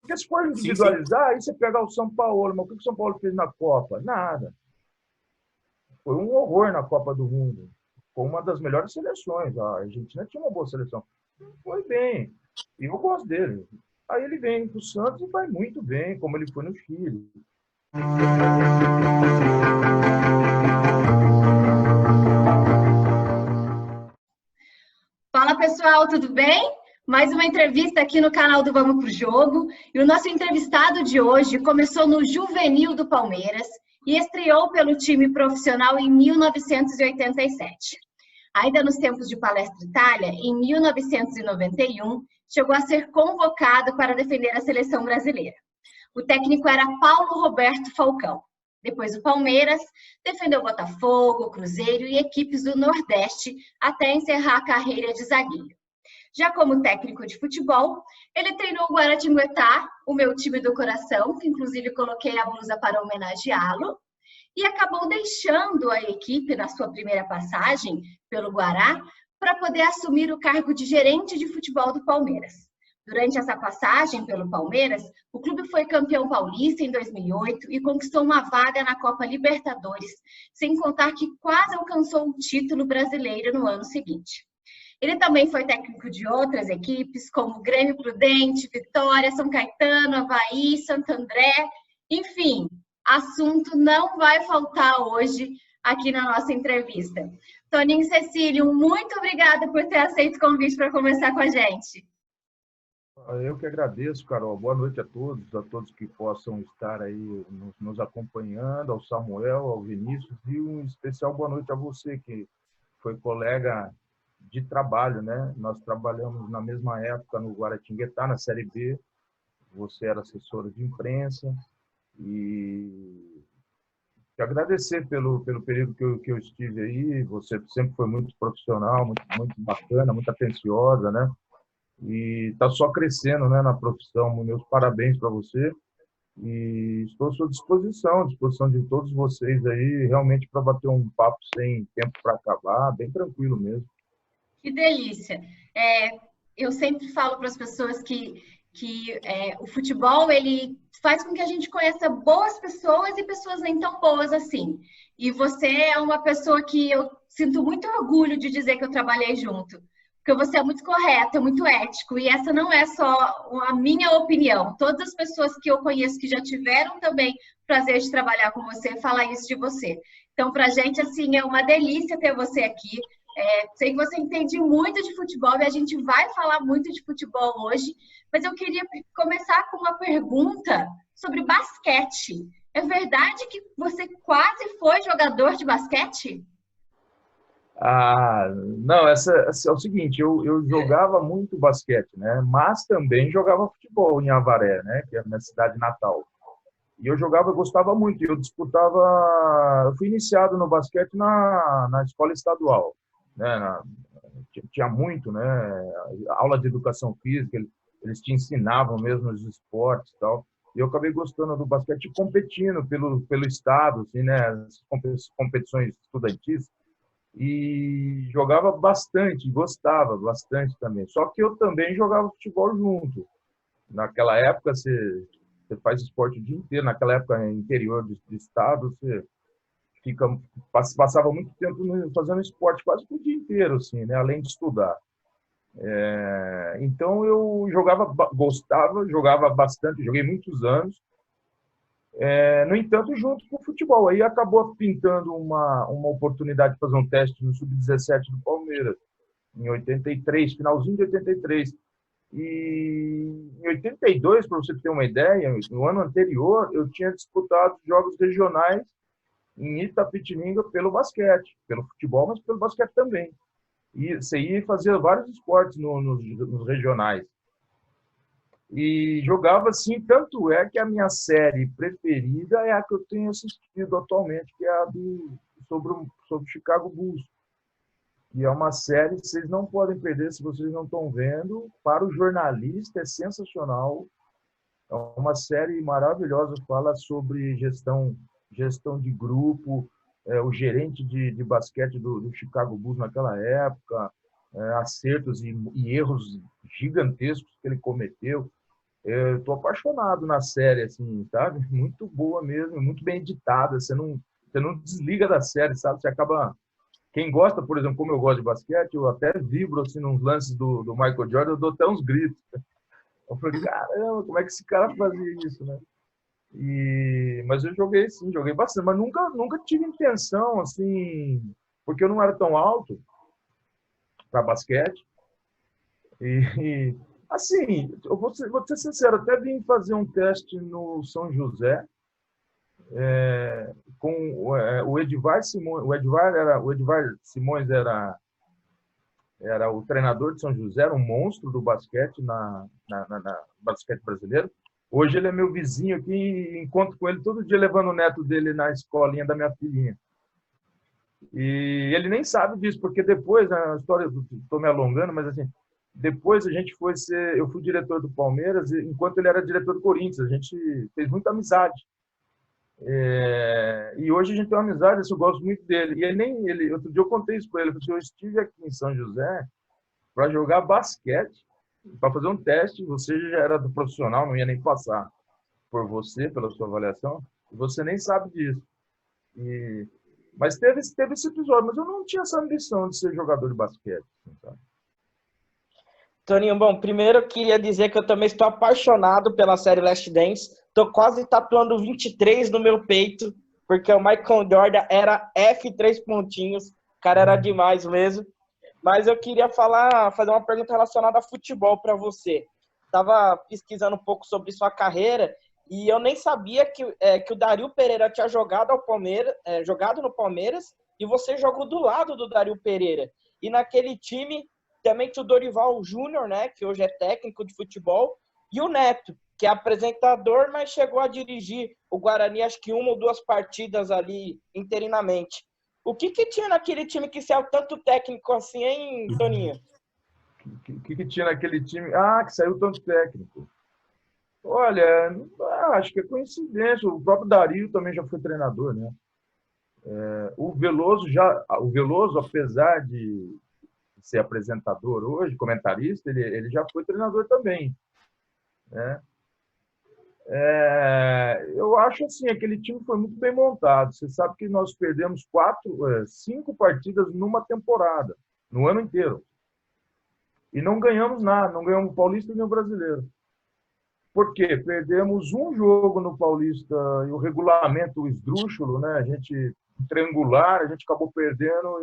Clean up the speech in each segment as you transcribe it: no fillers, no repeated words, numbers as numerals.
Porque se for Sim, sim. individualizar, aí você pegar o São Paulo, mas o que o São Paulo fez na Copa? Nada. Foi um horror na Copa do Mundo. Foi uma das melhores seleções. A Argentina tinha uma boa seleção. Foi bem. E eu gosto dele. Aí ele vem para o Santos e vai muito bem, como ele foi no Chile. Fala pessoal, tudo bem? Mais uma entrevista aqui no canal do Vamos Pro Jogo. E o nosso entrevistado de hoje começou no Juvenil do Palmeiras e estreou pelo time profissional em 1987. Ainda nos tempos de Palestra Itália, em 1991, chegou a ser convocado para defender a seleção brasileira. O técnico era Paulo Roberto Falcão. Depois do Palmeiras, defendeu Botafogo, Cruzeiro e equipes do Nordeste até encerrar a carreira de zagueiro. Já como técnico de futebol, ele treinou o Guaratinguetá, o meu time do coração, que inclusive coloquei a blusa para homenageá-lo, e acabou deixando a equipe na sua primeira passagem pelo Guará para poder assumir o cargo de gerente de futebol do Palmeiras. Durante essa passagem pelo Palmeiras, o clube foi campeão paulista em 2008 e conquistou uma vaga na Copa Libertadores, sem contar que quase alcançou o título brasileiro no ano seguinte. Ele também foi técnico de outras equipes, como Grêmio Prudente, Vitória, São Caetano, Avaí, Santo André, enfim, assunto não vai faltar hoje aqui na nossa entrevista. Toninho Cecílio, muito obrigada por ter aceito o convite para conversar com a gente. Eu que agradeço, Carol. Boa noite a todos que possam estar aí nos acompanhando, ao Samuel, ao Vinícius, e um especial boa noite a você, que foi colega de trabalho, né? Nós trabalhamos na mesma época no Guaratinguetá, na Série B. Você era assessora de imprensa e te agradecer pelo período que eu estive aí. Você sempre foi muito profissional, muito bacana, muito atenciosa, né? E está só crescendo, né, na profissão. Meus parabéns para você e estou à sua disposição, à disposição de todos vocês aí, realmente para bater um papo sem tempo para acabar, bem tranquilo mesmo. Que delícia! Eu sempre falo para as pessoas que o futebol ele faz com que a gente conheça boas pessoas e pessoas nem tão boas assim. E você é uma pessoa que eu sinto muito orgulho de dizer que eu trabalhei junto. Porque você é muito correto, é muito ético, e essa não é só a minha opinião. Todas as pessoas que eu conheço que já tiveram também o prazer de trabalhar com você, falam isso de você. Então, para a gente, assim, é uma delícia ter você aqui. Sei que você entende muito de futebol e a gente vai falar muito de futebol hoje, mas eu queria começar com uma pergunta sobre basquete. É verdade que você quase foi jogador de basquete? Não, essa é o seguinte, eu jogava muito basquete, né? Mas também jogava futebol em Avaré, né? Que é a minha cidade natal. E eu gostava muito. Eu disputava, eu fui iniciado no basquete na escola estadual, né? Tinha muito, né? Aula de educação física, eles te ensinavam mesmo os esportes e tal. E eu acabei gostando do basquete competindo pelo estado, assim, né? As competições estudantis. E jogava bastante, gostava bastante também. Só que eu também jogava futebol junto. Naquela época, você faz esporte o dia inteiro. Naquela época, interior do estado, você passava muito tempo fazendo esporte quase o dia inteiro, assim, né? Além de estudar. Então, eu jogava bastante, joguei muitos anos. No entanto, junto com o futebol. Aí acabou pintando uma oportunidade de fazer um teste no Sub-17 do Palmeiras, em 83, finalzinho de 83. E em 82, para você ter uma ideia, no ano anterior, eu tinha disputado jogos regionais em Itapetininga pelo basquete, pelo futebol, mas pelo basquete também. E você ia fazer vários esportes nos regionais. E jogava assim, tanto é que a minha série preferida é a que eu tenho assistido atualmente, que é a sobre o Chicago Bulls. E é uma série que vocês não podem perder se vocês não estão vendo. Para o jornalista é sensacional. É uma série maravilhosa, fala sobre gestão de grupo, o gerente de basquete do Chicago Bulls naquela época, acertos e erros gigantescos que ele cometeu. Eu tô apaixonado na série, assim, sabe? Muito boa mesmo, muito bem editada. Você não desliga da série, sabe? Você acaba. Quem gosta, por exemplo, como eu gosto de basquete, eu até vibro assim nos lances do Michael Jordan, eu dou até uns gritos. Eu falei, caramba, como é que esse cara fazia isso, né? Mas eu joguei, sim, joguei bastante, mas nunca tive intenção, assim, porque eu não era tão alto para basquete. Assim, vou ser sincero, até vim fazer um teste no São José com o Edvar Simões. O Edvar Simões era o treinador de São José, era um monstro do basquete na basquete brasileiro. Hoje ele é meu vizinho aqui e encontro com ele todo dia levando o neto dele na escolinha da minha filhinha. E ele nem sabe disso, porque depois, a história, estou me alongando, mas assim, depois eu fui diretor do Palmeiras, enquanto ele era diretor do Corinthians, a gente fez muita amizade. E hoje a gente tem uma amizade, assim, eu gosto muito dele. Outro dia eu contei isso para ele, eu falei assim, eu estive aqui em São José para jogar basquete, para fazer um teste, você já era do profissional, não ia nem passar por você, pela sua avaliação, e você nem sabe disso. Mas teve esse episódio, mas eu não tinha essa ambição de ser jogador de basquete. Sabe? Toninho, bom, primeiro eu queria dizer que eu também estou apaixonado pela série Last Dance. Estou quase tatuando 23 no meu peito, porque o Michael Jordan era F3 pontinhos. O cara era demais mesmo. Mas eu queria fazer uma pergunta relacionada a futebol para você. Estava pesquisando um pouco sobre sua carreira e eu nem sabia que o Dario Pereira tinha jogado no Palmeiras e você jogou do lado do Dario Pereira. E naquele time também tinha o Dorival Júnior, né, que hoje é técnico de futebol, e o Neto, que é apresentador, mas chegou a dirigir o Guarani, acho que 1 ou 2 partidas ali interinamente. O que tinha naquele time que saiu tanto técnico assim, hein, Toninho? O que tinha naquele time? Que saiu tanto técnico. Olha, acho que é coincidência. O próprio Dario também já foi treinador, né? O Veloso, apesar de ser apresentador hoje, comentarista, ele já foi treinador também, né? Eu acho assim, aquele time foi muito bem montado. Você sabe que nós perdemos 5 partidas numa temporada, no ano inteiro. E não ganhamos nada, não ganhamos o Paulista nem o Brasileiro. Por quê? Perdemos um jogo no Paulista e o regulamento esdrúxulo, né? A gente triangular, a gente acabou perdendo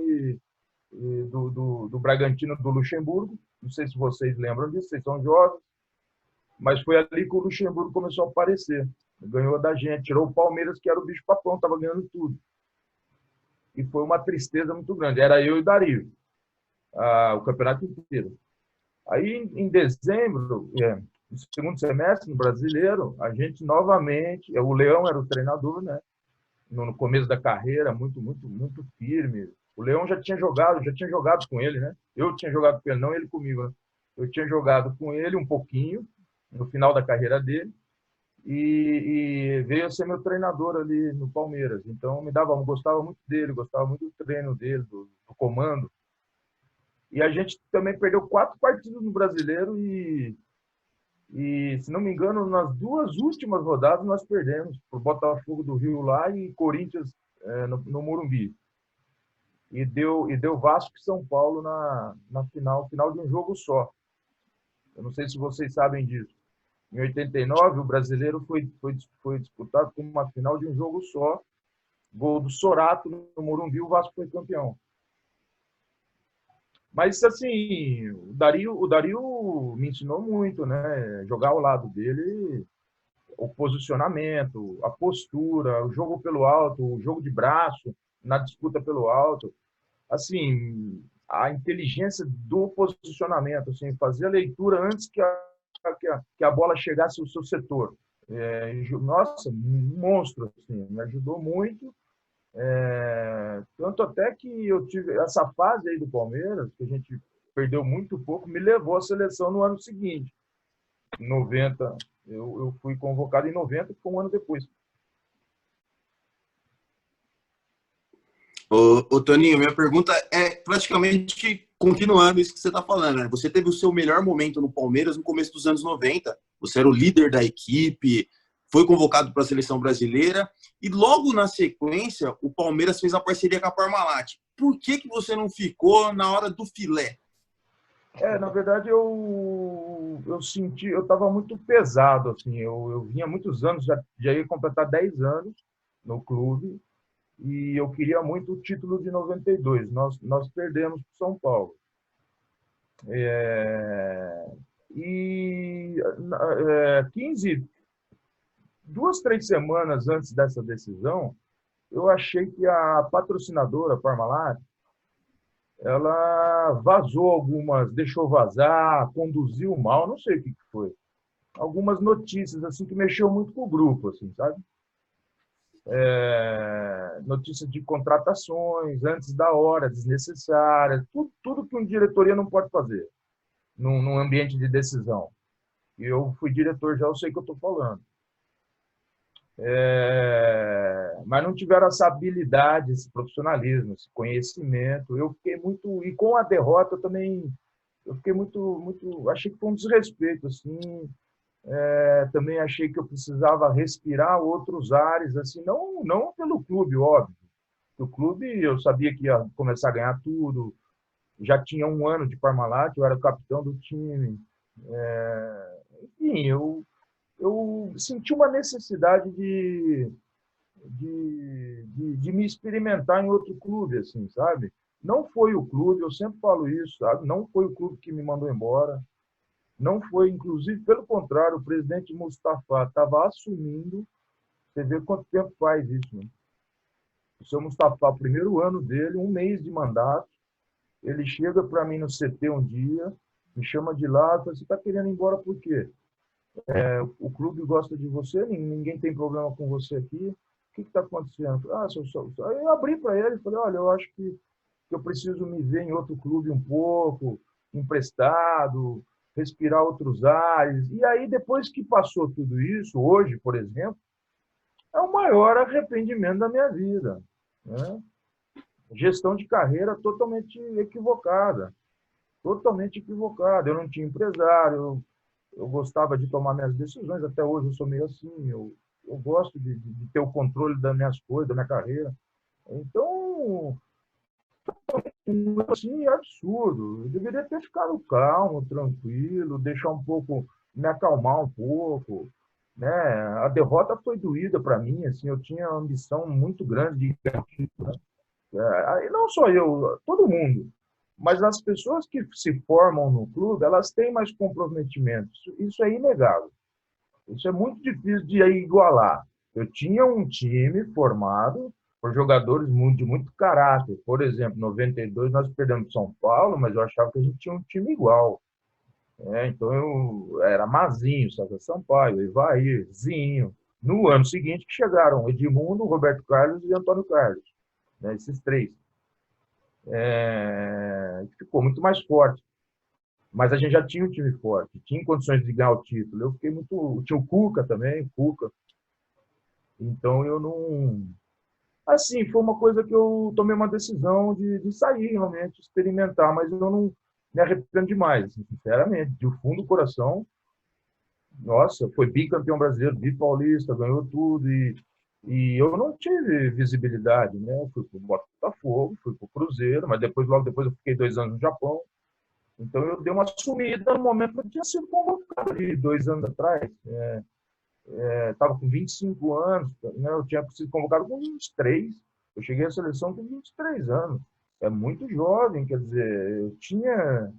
do Bragantino do Luxemburgo. Não sei se vocês lembram disso, vocês são jovens. Mas foi ali que o Luxemburgo começou a aparecer. Ganhou da gente, tirou o Palmeiras, que era o bicho-papão, estava ganhando tudo. E foi uma tristeza muito grande. Era eu e o Dario, o campeonato inteiro. Aí, em dezembro, no segundo semestre, no Brasileiro, a gente novamente... O Leão era o treinador, né? No começo da carreira, muito, muito, muito firme. O Leão já tinha jogado com ele, né? Eu tinha jogado com ele, não ele comigo, né? Eu tinha jogado com ele um pouquinho, no final da carreira dele, e veio a ser meu treinador ali no Palmeiras. Então, gostava muito dele, gostava muito do treino dele, do comando. E a gente também perdeu 4 partidas no Brasileiro e, se não me engano, nas 2 últimas rodadas nós perdemos por Botafogo do Rio lá e Corinthians no Morumbi. E deu Vasco e São Paulo na final de um jogo só. Eu não sei se vocês sabem disso. Em 89, o Brasileiro foi disputado como uma final de um jogo só. Gol do Sorato no Morumbi, o Vasco foi campeão. Mas, assim, o Dario me ensinou muito, né? Jogar ao lado dele, o posicionamento, a postura, o jogo pelo alto, o jogo de braço na disputa pelo alto. Assim, a inteligência do posicionamento, assim, fazer a leitura antes que a bola chegasse ao seu setor. Nossa, um monstro, assim, me ajudou muito. Tanto até que eu tive essa fase aí do Palmeiras, que a gente perdeu muito pouco, me levou à seleção no ano seguinte. Em 90, eu fui convocado em 90, que foi um ano depois. Ô, Toninho, minha pergunta é praticamente continuando isso que você está falando, né? Você teve o seu melhor momento no Palmeiras no começo dos anos 90. Você era o líder da equipe, foi convocado para a seleção brasileira e logo na sequência o Palmeiras fez a parceria com a Parmalat. Por que você não ficou na hora do filé? Na verdade, eu senti, eu estava muito pesado, assim, eu vinha muitos anos, já ia completar 10 anos no clube, e eu queria muito o título de 92. Nós perdemos para o São Paulo. E 2, 3 semanas antes dessa decisão, eu achei que a patrocinadora, a Parmalat, ela vazou algumas, deixou vazar, conduziu mal, não sei o que foi. Algumas notícias assim que mexeu muito com o grupo, assim, sabe? Notícias de contratações antes da hora, desnecessárias, tudo que uma diretoria não pode fazer num ambiente de decisão. E eu fui diretor já, eu sei o que eu estou falando. Mas não tiveram essa habilidade, esse profissionalismo, esse conhecimento. Eu fiquei muito... E com a derrota eu também... Eu fiquei muito... Achei que foi um desrespeito, assim. Também achei que eu precisava respirar outros ares, assim, não pelo clube, óbvio. O clube, eu sabia que ia começar a ganhar tudo. Já tinha 1 ano de Parmalat, eu era o capitão do time. Enfim, eu senti uma necessidade de me experimentar em outro clube, assim, sabe? Não foi o clube, eu sempre falo isso, sabe? Não foi o clube que me mandou embora. Não foi, inclusive, pelo contrário, o presidente Mustafa estava assumindo. Você vê quanto tempo faz isso, né? O seu Mustafa, o primeiro ano dele, 1 mês de mandato, ele chega para mim no CT um dia, me chama de lado e fala: você está querendo ir embora por quê? O clube gosta de você, ninguém tem problema com você aqui. O que está acontecendo? Aí eu abri para ele e falei: olha, eu acho que eu preciso me ver em outro clube um pouco, emprestado, respirar outros ares. E aí, depois que passou tudo isso, hoje, por exemplo, é o maior arrependimento da minha vida, né? Gestão de carreira totalmente equivocada. Totalmente equivocada. Eu não tinha empresário, eu gostava de tomar minhas decisões, até hoje eu sou meio assim, eu gosto de ter o controle das minhas coisas, da minha carreira. Então, assim, é absurdo. Eu deveria ter ficado calmo, tranquilo, deixar um pouco, me acalmar um pouco, né? A derrota foi doída para mim, assim, eu tinha uma ambição muito grande de ganhar título, né? E não só eu, todo mundo. Mas as pessoas que se formam no clube, elas têm mais comprometimento. Isso é inegável. Isso é muito difícil de igualar. Eu tinha um time formado por jogadores de muito caráter. Por exemplo, em 92 nós perdemos São Paulo, mas eu achava que a gente tinha um time igual. Então eu era Mazinho, César Sampaio, Evair, Zinho. No ano seguinte que chegaram Edmundo, Roberto Carlos e Antônio Carlos, né, esses 3. Ficou muito mais forte. Mas a gente já tinha um time forte, tinha condições de ganhar o título. Eu fiquei muito... Tinha o Cuca também, Cuca. Então eu não... Assim, foi uma coisa que eu tomei uma decisão de sair realmente, experimentar, mas eu não me arrependo demais, assim, sinceramente, de fundo do coração. Nossa, foi bicampeão brasileiro, bipaulista, ganhou tudo e eu não tive visibilidade, né? Eu fui para o Botafogo, fui para o Cruzeiro, mas logo depois eu fiquei 2 anos no Japão. Então eu dei uma sumida no momento que eu tinha sido convocado ali, 2 anos atrás. Estava com 25 anos, né? Eu tinha sido convocado com 23. Eu cheguei à seleção com 23 anos. É muito jovem, quer dizer, eu tinha...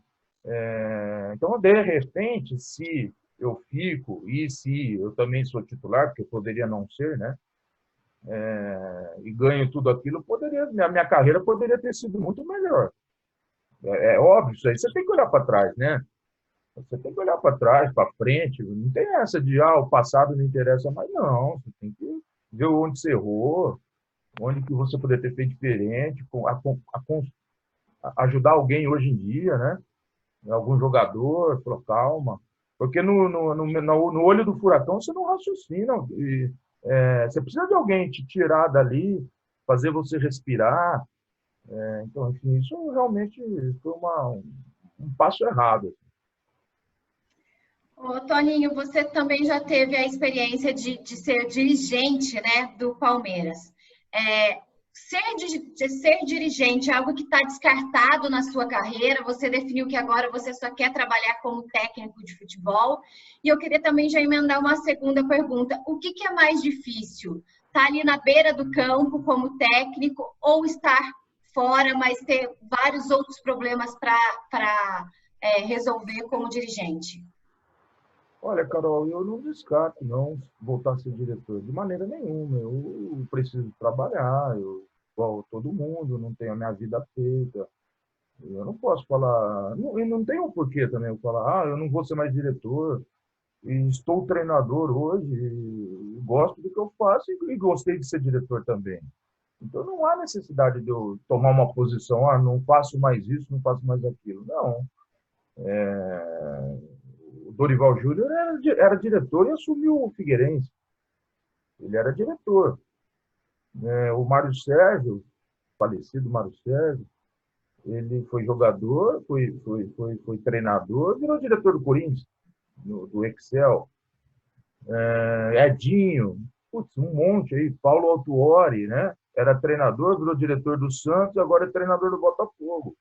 Então, de repente, se eu fico e se eu também sou titular, porque eu poderia não ser, né? E ganho tudo aquilo, minha carreira poderia ter sido muito melhor. É óbvio isso aí. Você tem que olhar para trás, né? Você tem que olhar para trás, para frente. Não tem essa de, o passado não interessa mais. Não, você tem que ver onde você errou, onde que você poderia ter feito diferente, ajudar alguém hoje em dia, né? Algum jogador, falou, calma. Porque no olho do furacão você não raciocina. Você precisa de alguém te tirar dali, fazer você respirar, Então, enfim, isso realmente foi um passo errado. Ô, Toninho, você também já teve a experiência de ser dirigente, né, do Palmeiras. Ser dirigente é algo que está descartado na sua carreira? Você definiu que agora você só quer trabalhar como técnico de futebol? E eu queria também já emendar uma segunda pergunta. O que é mais difícil? Estar ali na beira do campo como técnico ou estar fora, mas ter vários outros problemas para resolver como dirigente? Olha, Carol, eu não descarto não voltar a ser diretor de maneira nenhuma. Eu preciso trabalhar, igual todo mundo, não tenho a minha vida feita. Eu não posso falar, e não tem um porquê também eu falar, eu não vou ser mais diretor, e estou treinador hoje, e gosto do que eu faço e gostei de ser diretor também. Então não há necessidade de eu tomar uma posição, não faço mais isso, não faço mais aquilo. Não. O Dorival Júnior era diretor e assumiu o Figueirense. Ele era diretor. O Mário Sérgio, falecido Mário Sérgio, ele foi jogador, foi treinador, virou diretor do Corinthians, do Excel. Edinho, um monte aí, Paulo Autuori, né? Era treinador, virou diretor do Santos, agora é treinador do Botafogo.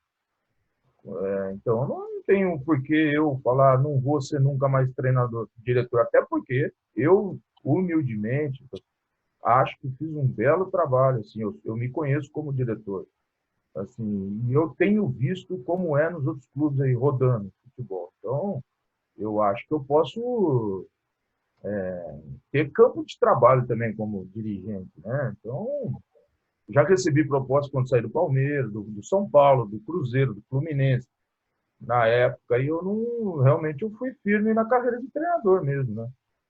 Então, não tenho por que eu falar, não vou ser nunca mais treinador, diretor, até porque eu, humildemente, acho que fiz um belo trabalho, assim, eu me conheço como diretor, assim, e eu tenho visto como é nos outros clubes aí, rodando futebol. Então, eu acho que eu posso ter campo de trabalho também como dirigente, né? Então, já recebi propostas quando saí do Palmeiras, do São Paulo, do Cruzeiro, do Fluminense, na época, e eu não, realmente eu fui firme na carreira de treinador mesmo, né?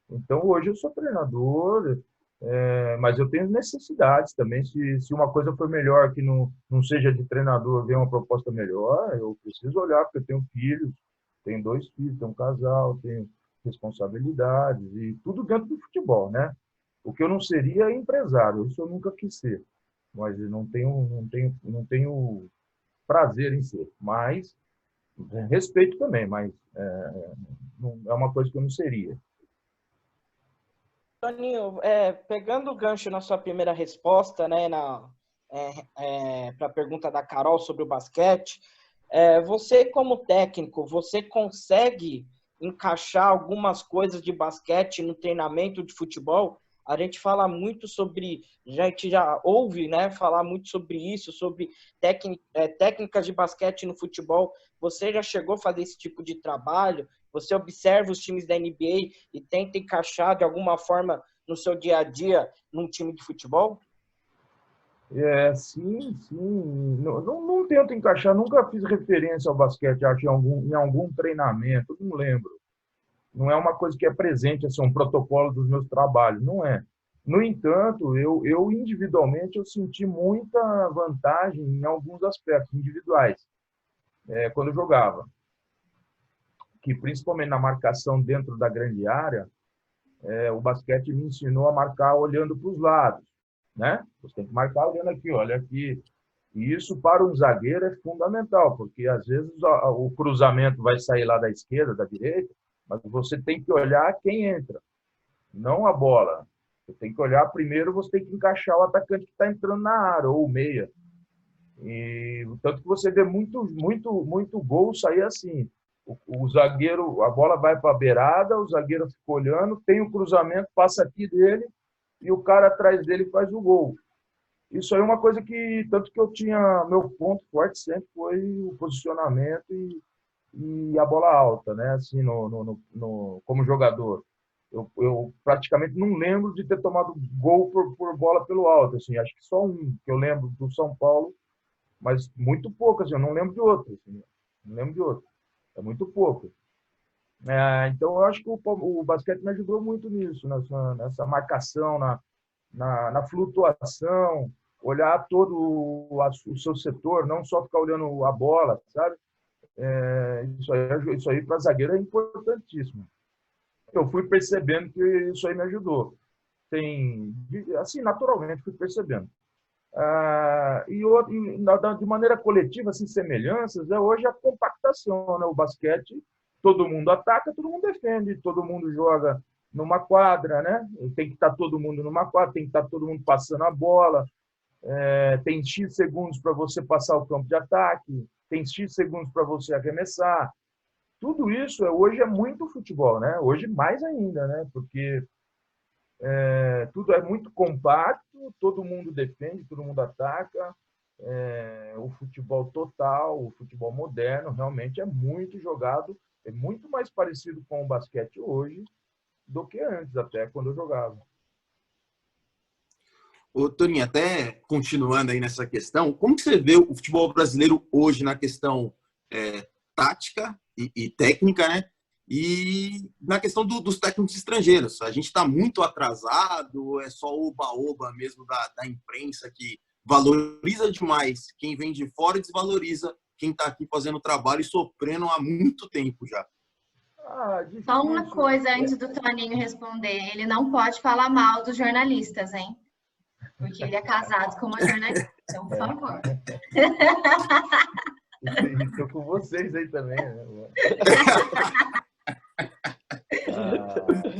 Então, hoje eu sou treinador, mas eu tenho necessidades também. Se uma coisa for melhor que não seja de treinador, vem uma proposta melhor, eu preciso olhar, porque eu tenho filhos, tenho 2 filhos, tenho um casal, tenho responsabilidades, e tudo dentro do futebol, né? O que eu não seria é empresário, isso eu nunca quis ser, mas eu não tenho prazer em ser, mas respeito também, mas é uma coisa que eu não seria. Toninho, pegando o gancho na sua primeira resposta, né, para a pergunta da Carol sobre o basquete, você como técnico, você consegue encaixar algumas coisas de basquete no treinamento de futebol? A gente fala muito sobre, a gente já ouve, né, falar muito sobre isso, sobre técnicas de basquete no futebol. Você já chegou a fazer esse tipo de trabalho? Você observa os times da NBA e tenta encaixar de alguma forma no seu dia a dia num time de futebol? Sim, sim. Não tento encaixar, nunca fiz referência ao basquete, acho, em algum treinamento, não lembro. Não é uma coisa que é presente, assim, um protocolo dos meus trabalhos, não é. No entanto, eu individualmente eu senti muita vantagem em alguns aspectos individuais, quando eu jogava, que principalmente na marcação dentro da grande área, o basquete me ensinou a marcar olhando para os lados, né? Você tem que marcar olhando aqui, olha aqui. E isso para um zagueiro é fundamental, porque às vezes o cruzamento vai sair lá da esquerda, da direita, mas você tem que olhar quem entra, não a bola. Você tem que olhar primeiro, você tem que encaixar o atacante que está entrando na área, ou o meia. E tanto que você vê muito gol sair assim. O zagueiro, a bola vai para a beirada, o zagueiro fica olhando, tem o cruzamento, passa aqui dele, e o cara atrás dele faz o gol. Isso aí é uma coisa que, tanto que eu tinha, meu ponto forte sempre foi o posicionamento e a bola alta, né? Assim, como jogador. Eu praticamente não lembro de ter tomado gol por bola pelo alto, assim, acho que só um que eu lembro do São Paulo, mas muito pouco, assim, eu não lembro de outro, assim, não lembro de outro, é muito pouco. Então, eu acho que o basquete me ajudou muito nisso, nessa marcação, na flutuação, olhar todo o seu setor, não só ficar olhando a bola, sabe? Isso aí para zagueiro é importantíssimo. Eu fui percebendo que isso aí me ajudou. Assim, naturalmente fui percebendo. De maneira coletiva, assim, semelhanças, hoje a compactação, né? O basquete, todo mundo ataca, todo mundo defende, todo mundo joga numa quadra, né? Tem que estar todo mundo numa quadra, tem que estar todo mundo passando a bola, tem X segundos para você passar o campo de ataque, tem X segundos para você arremessar. Tudo isso hoje é muito futebol, né? Hoje mais ainda, né? Porque tudo é muito compacto, todo mundo defende, todo mundo ataca. O futebol total, o futebol moderno, realmente é muito jogado, é muito mais parecido com o basquete hoje do que antes, até quando eu jogava. Ô, Toninho, até continuando aí nessa questão, como que você vê o futebol brasileiro hoje na questão tática e técnica, né? E na questão dos técnicos estrangeiros. A gente está muito atrasado, é só oba-oba mesmo da imprensa que valoriza demais quem vem de fora e desvaloriza quem está aqui fazendo o trabalho e sofrendo há muito tempo já. Só uma coisa antes do Toninho responder. Ele não pode falar mal dos jornalistas, hein? Porque ele é casado com uma jornalista. Então, por favor. Estou com vocês aí também, né?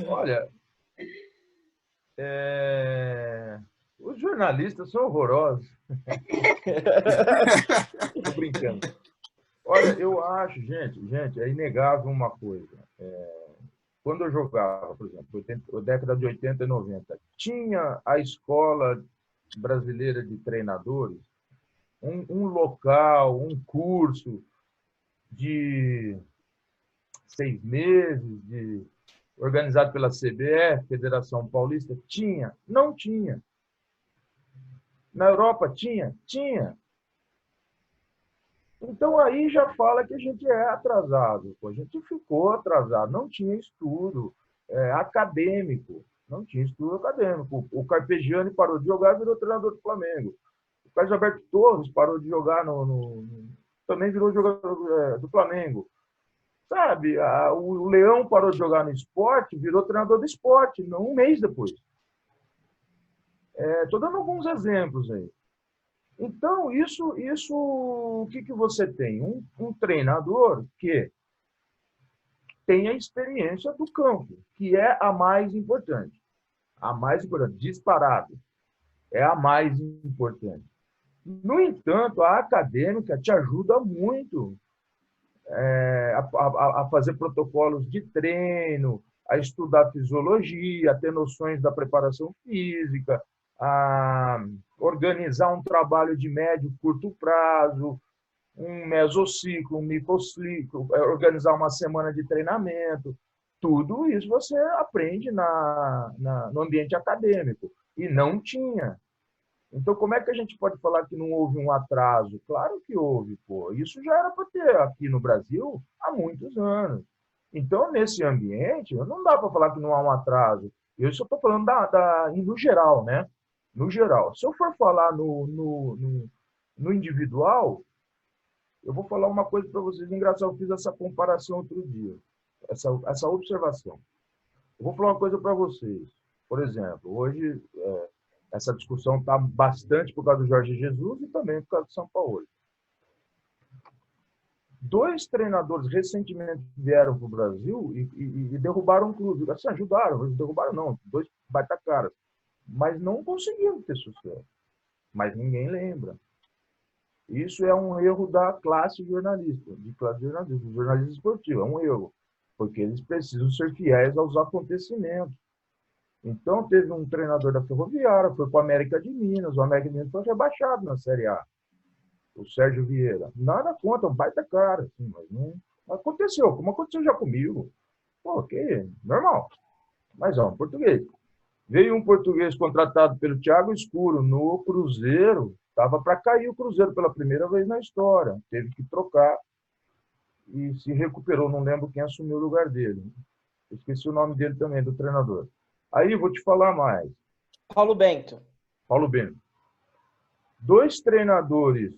Olha, os jornalistas são horrorosos. Estou brincando. Olha, eu acho, gente, é inegável uma coisa. Quando eu jogava, por exemplo, década de 80 e 90, tinha a escola brasileira de treinadores, um local, um curso de 6 meses, organizado pela CBF, Federação Paulista, tinha? Não tinha. Na Europa tinha? Tinha. Então, aí já fala que a gente é atrasado. A gente ficou atrasado, não tinha estudo acadêmico. Não tinha estudo acadêmico. O Carpegiani parou de jogar e virou treinador do Flamengo. O Carlos Alberto Torres parou de jogar, também virou jogador do Flamengo. Sabe, o Leão parou de jogar no Sport, virou treinador do Sport, um mês depois. Estou dando alguns exemplos aí. Então, o que você tem? Um treinador que tem a experiência do campo, que é a mais importante. A mais importante, disparado. É a mais importante. No entanto, a acadêmica te ajuda muito a fazer protocolos de treino, a estudar fisiologia, a ter noções da preparação física, a organizar um trabalho de médio e curto prazo, um mesociclo, um microciclo, organizar uma semana de treinamento. Tudo isso você aprende no ambiente acadêmico. E não tinha. Então, como é que a gente pode falar que não houve um atraso? Claro que houve, pô. Isso já era para ter aqui no Brasil há muitos anos. Então, nesse ambiente, não dá para falar que não há um atraso. Eu só estou falando no geral, né? No geral. Se eu for falar no individual, eu vou falar uma coisa para vocês. Engraçado, eu fiz essa comparação outro dia, essa observação. Eu vou falar uma coisa para vocês. Por exemplo, hoje essa discussão está bastante por causa do Jorge Jesus e também por causa do São Paulo. 2 treinadores recentemente vieram para o Brasil e derrubaram o clube. Assim, ajudaram, derrubaram não, 2 baita caras. Mas não conseguiram ter sucesso. Mas ninguém lembra. Isso é um erro da classe jornalista, do jornalismo esportivo. É um erro, porque eles precisam ser fiéis aos acontecimentos. Então, teve um treinador da Ferroviária, foi para o América de Minas, o América de Minas foi rebaixado na Série A, o Sérgio Vieira. Nada contra, um baita cara, assim, mas não aconteceu, como aconteceu já comigo. Pô, ok, normal. Mas é um português. Veio um português contratado pelo Thiago Escuro no Cruzeiro, estava para cair o Cruzeiro pela primeira vez na história, teve que trocar e se recuperou, não lembro quem assumiu o lugar dele. Esqueci o nome dele também, do treinador. Aí vou te falar mais. Paulo Bento. 2 treinadores,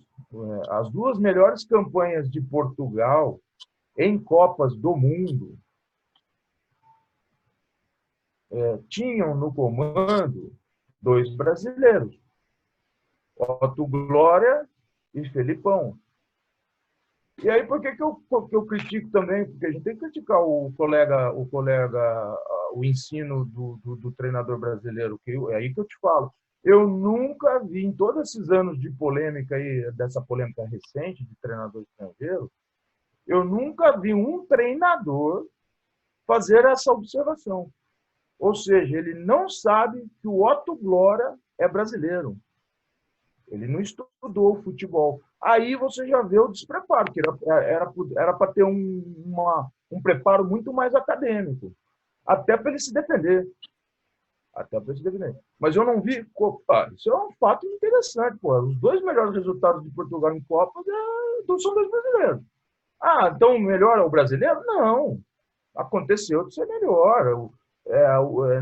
as 2 melhores campanhas de Portugal em Copas do Mundo tinham no comando 2 brasileiros. Otto Glória e Felipão. E aí, por que eu critico também? Porque a gente tem que criticar o ensino do treinador brasileiro, é aí que eu te falo. Eu nunca vi, em todos esses anos de polêmica aí, dessa polêmica recente de treinador estrangeiro, eu nunca vi um treinador fazer essa observação. Ou seja, ele não sabe que o Otto Glória é brasileiro. Ele não estudou futebol. Aí você já vê o despreparo, que era para ter um preparo muito mais acadêmico, até para ele se defender. Mas eu não vi. Opa, isso é um fato interessante. Pô. Os 2 melhores resultados de Portugal em Copas são 2 brasileiros. Ah, então o melhor é o brasileiro? Não. Aconteceu de ser melhor.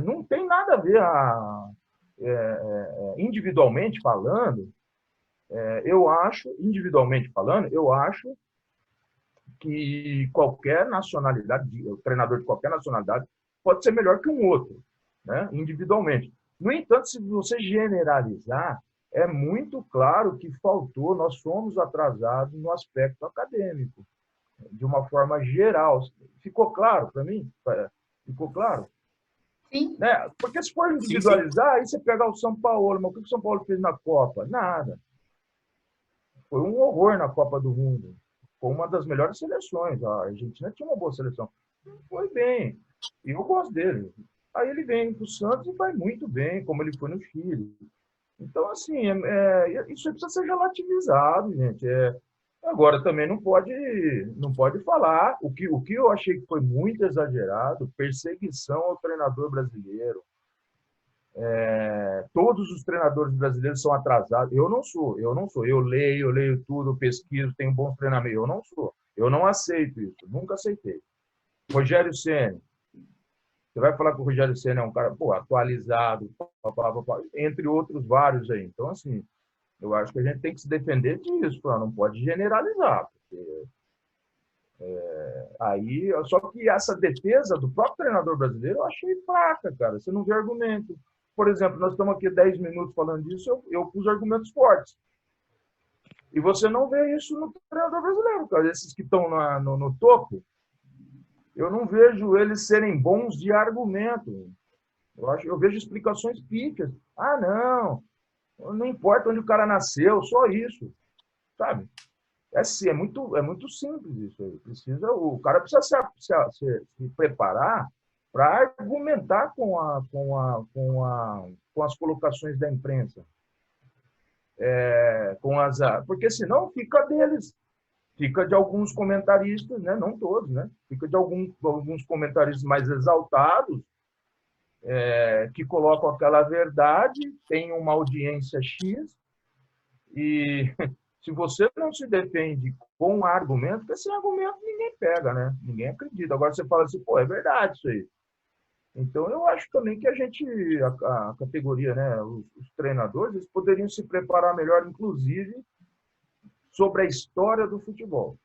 Não tem nada a ver individualmente falando. Individualmente falando, eu acho que qualquer nacionalidade, o treinador de qualquer nacionalidade, pode ser melhor que um outro, né? Individualmente. No entanto, se você generalizar, é muito claro que faltou, nós somos atrasados no aspecto acadêmico, de uma forma geral. Ficou claro para mim? Ficou claro? Sim. Né? Porque se for individualizar, aí você pegar o São Paulo, mas o que o São Paulo fez na Copa? Nada. Foi um horror na Copa do Mundo. Foi uma das melhores seleções. A Argentina tinha uma boa seleção. Foi bem. E eu gosto dele. Aí ele vem para o Santos e vai muito bem, como ele foi no Chile. Então, assim, isso precisa ser relativizado, gente. Agora, também não pode falar. O que eu achei que foi muito exagerado, perseguição ao treinador brasileiro. Todos os treinadores brasileiros são atrasados. Eu não sou. Eu leio tudo, pesquiso, tenho bons treinamentos. Eu não sou. Eu não aceito isso. Nunca aceitei. Rogério Ceni. Você vai falar que o Rogério Ceni é um cara atualizado, entre outros vários aí. Então, assim, eu acho que a gente tem que se defender disso. Não pode generalizar. Porque, só que essa defesa do próprio treinador brasileiro eu achei fraca, cara. Você não vê argumento. Por exemplo, nós estamos aqui 10 minutos falando disso, eu pus argumentos fortes. E você não vê isso no treinador brasileiro, cara. Esses que estão no topo, eu não vejo eles serem bons de argumento. Eu vejo explicações pífias. Não importa onde o cara nasceu, só isso. Sabe? É muito simples isso aí. O cara precisa se preparar para argumentar com as colocações da imprensa. Porque senão fica deles. Fica de alguns comentaristas, né? Não todos, né? Fica de alguns comentaristas mais exaltados, que colocam aquela verdade, tem uma audiência X, e se você não se defende com argumento, porque sem argumento ninguém pega, né? Ninguém acredita. Agora você fala assim, é verdade isso aí. Então, eu acho também que a categoria, né, os treinadores, eles poderiam se preparar melhor, inclusive, sobre a história do futebol.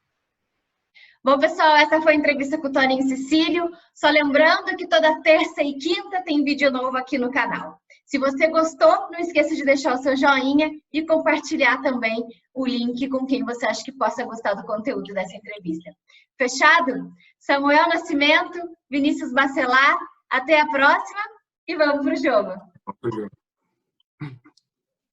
Bom, pessoal, essa foi a entrevista com o Toninho Cecílio. Só lembrando que toda terça e quinta tem vídeo novo aqui no canal. Se você gostou, não esqueça de deixar o seu joinha e compartilhar também o link com quem você acha que possa gostar do conteúdo dessa entrevista. Fechado? Samuel Nascimento, Vinícius Bacelar, até a próxima e vamos pro jogo.